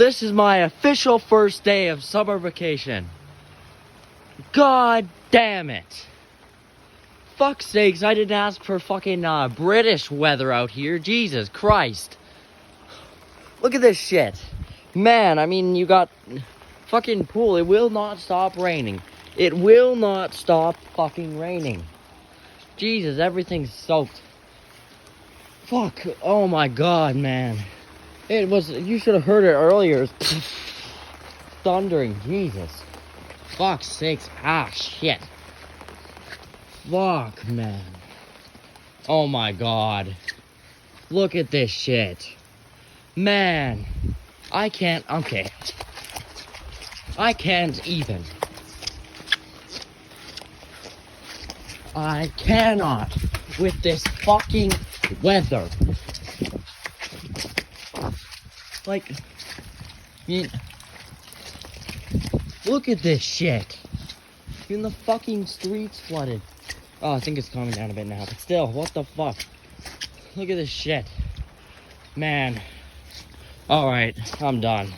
This is my official first day of summer vacation. God damn it. Fuck's sakes, I didn't ask for fucking British weather out here. Jesus Christ. Look at this shit. Man, I mean, you got fucking pool. It will not stop raining. It will not stop fucking raining. Jesus, everything's soaked. Fuck. Oh my god, man. It was, you should have heard it earlier. Thundering, Jesus. Fuck's sakes. Ah, shit. Fuck, man. Oh my god. Look at this shit. Man. I can't, okay. I can't even. I cannot with this fucking weather. Like, look at this shit. Even the fucking streets flooded. Oh, I think it's calming down a bit now, but still, what the fuck? Look at this shit. Man. Alright, I'm done.